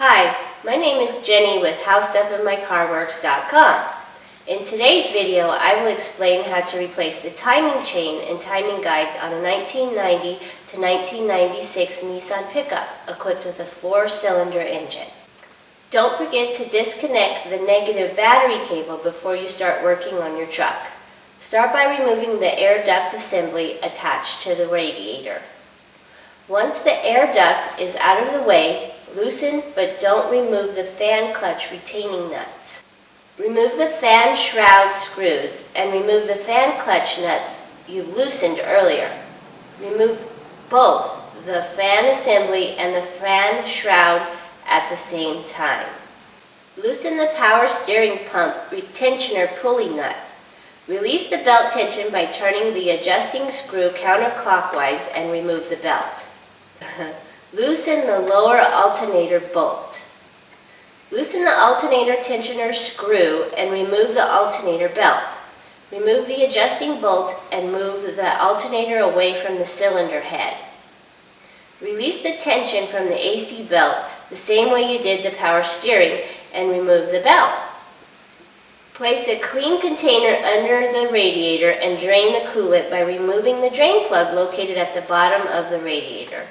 Hi, my name is Jenny with Howstuffinmycarworks.com. In today's video, I will explain how to replace the timing chain and timing guides on a 1990 to 1996 Nissan pickup equipped with a 4-cylinder engine. Don't forget to disconnect the negative battery cable before you start working on your truck. Start by removing the air duct assembly attached to the radiator. Once the air duct is out of the way, loosen but don't remove the fan clutch retaining nuts. Remove the fan shroud screws and remove the fan clutch nuts you loosened earlier. Remove both the fan assembly and the fan shroud at the same time. Loosen the power steering pump retentioner pulley nut. Release the belt tension by turning the adjusting screw counterclockwise and remove the belt. Loosen the lower alternator bolt. Loosen the alternator tensioner screw and remove the alternator belt. Remove the adjusting bolt and move the alternator away from the cylinder head. Release the tension from the AC belt the same way you did the power steering and remove the belt. Place a clean container under the radiator and drain the coolant by removing the drain plug located at the bottom of the radiator.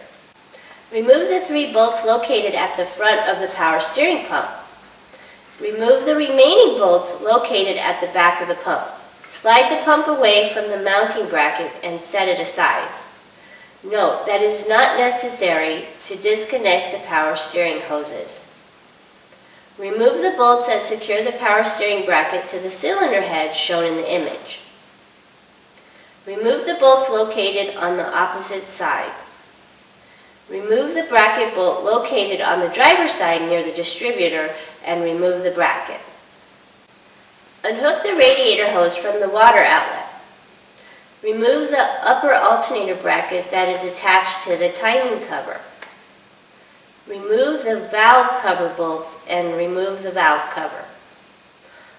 Remove the 3 bolts located at the front of the power steering pump. Remove the remaining bolts located at the back of the pump. Slide the pump away from the mounting bracket and set it aside. Note that it is not necessary to disconnect the power steering hoses. Remove the bolts that secure the power steering bracket to the cylinder head shown in the image. Remove the bolts located on the opposite side. Remove the bracket bolt located on the driver's side near the distributor and remove the bracket. Unhook the radiator hose from the water outlet. Remove the upper alternator bracket that is attached to the timing cover. Remove the valve cover bolts and remove the valve cover.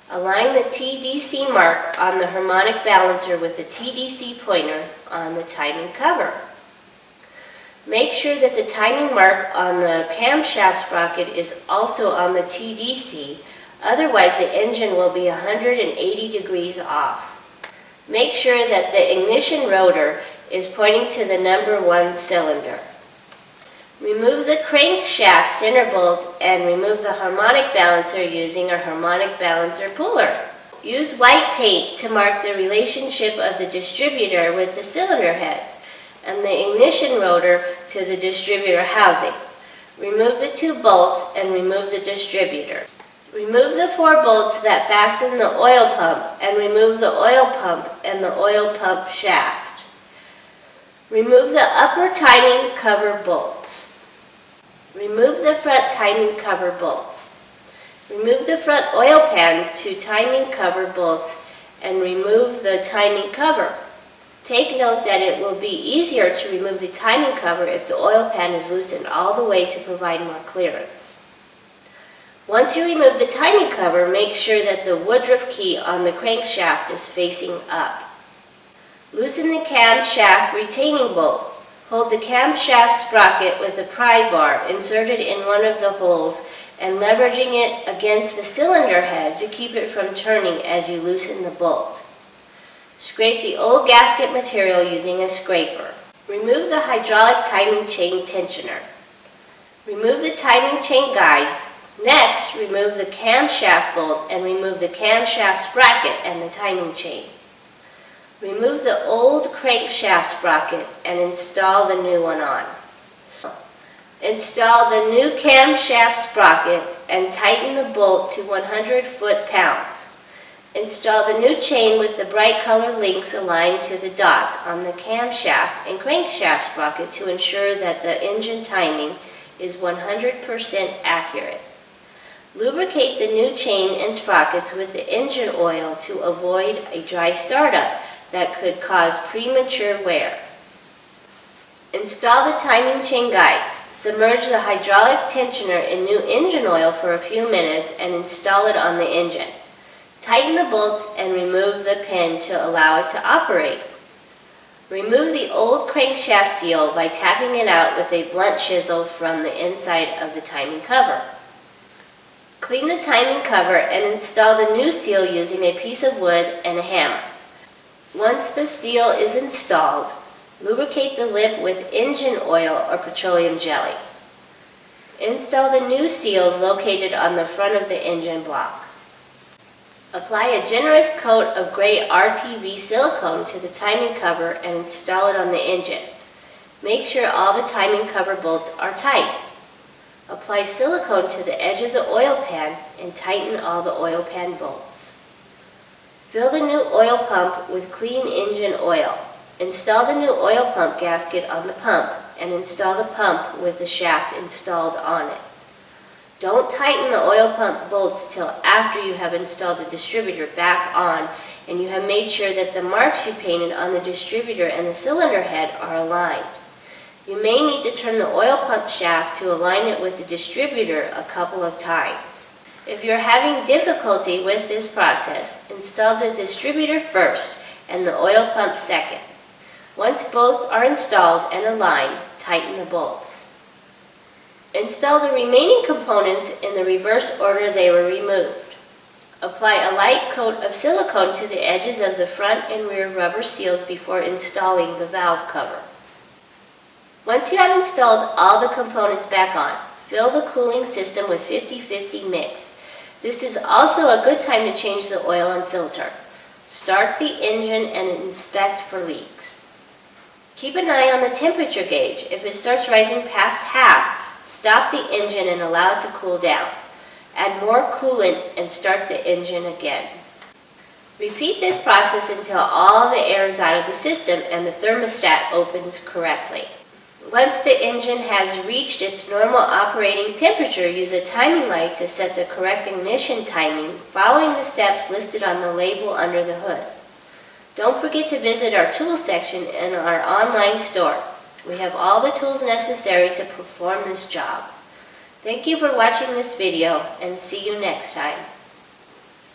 Align the TDC mark on the harmonic balancer with the TDC pointer on the timing cover. Make sure that the timing mark on the camshaft sprocket is also on the TDC, otherwise the engine will be 180 degrees off. Make sure that the ignition rotor is pointing to the number 1 cylinder. Remove the crankshaft center bolt and remove the harmonic balancer using a harmonic balancer puller. Use white paint to mark the relationship of the distributor with the cylinder head and the ignition rotor to the distributor housing. Remove the 2 bolts and remove the distributor. Remove the 4 bolts that fasten the oil pump and remove the oil pump and the oil pump shaft. Remove the upper timing cover bolts. Remove the front timing cover bolts. Remove the front oil pan to timing cover bolts and remove the timing cover. Take note that it will be easier to remove the timing cover if the oil pan is loosened all the way to provide more clearance. Once you remove the timing cover, make sure that the woodruff key on the crankshaft is facing up. Loosen the camshaft retaining bolt. Hold the camshaft sprocket with a pry bar inserted in one of the holes and leveraging it against the cylinder head to keep it from turning as you loosen the bolt. Scrape the old gasket material using a scraper. Remove the hydraulic timing chain tensioner. Remove the timing chain guides. Next, remove the camshaft bolt and remove the camshaft sprocket and the timing chain. Remove the old crankshaft sprocket and install the new one on. Install the new camshaft sprocket and tighten the bolt to 100 foot-pounds. Install the new chain with the bright color links aligned to the dots on the camshaft and crankshaft sprocket to ensure that the engine timing is 100% accurate. Lubricate the new chain and sprockets with the engine oil to avoid a dry startup that could cause premature wear. Install the timing chain guides. Submerge the hydraulic tensioner in new engine oil for a few minutes and install it on the engine. Tighten the bolts and remove the pin to allow it to operate. Remove the old crankshaft seal by tapping it out with a blunt chisel from the inside of the timing cover. Clean the timing cover and install the new seal using a piece of wood and a hammer. Once the seal is installed, lubricate the lip with engine oil or petroleum jelly. Install the new seals located on the front of the engine block. Apply a generous coat of gray RTV silicone to the timing cover and install it on the engine. Make sure all the timing cover bolts are tight. Apply silicone to the edge of the oil pan and tighten all the oil pan bolts. Fill the new oil pump with clean engine oil. Install the new oil pump gasket on the pump and install the pump with the shaft installed on it. Don't tighten the oil pump bolts till after you have installed the distributor back on and you have made sure that the marks you painted on the distributor and the cylinder head are aligned. You may need to turn the oil pump shaft to align it with the distributor a couple of times. If you're having difficulty with this process, install the distributor first and the oil pump second. Once both are installed and aligned, tighten the bolts. Install the remaining components in the reverse order they were removed. Apply a light coat of silicone to the edges of the front and rear rubber seals before installing the valve cover. Once you have installed all the components back on, fill the cooling system with 50-50 mix. This is also a good time to change the oil and filter. Start the engine and inspect for leaks. Keep an eye on the temperature gauge. If it starts rising past half, stop the engine and allow it to cool down. Add more coolant and start the engine again. Repeat this process until all the air is out of the system and the thermostat opens correctly. Once the engine has reached its normal operating temperature, use a timing light to set the correct ignition timing, following the steps listed on the label under the hood. Don't forget to visit our tools section in our online store. We have all the tools necessary to perform this job. Thank you for watching this video and see you next time.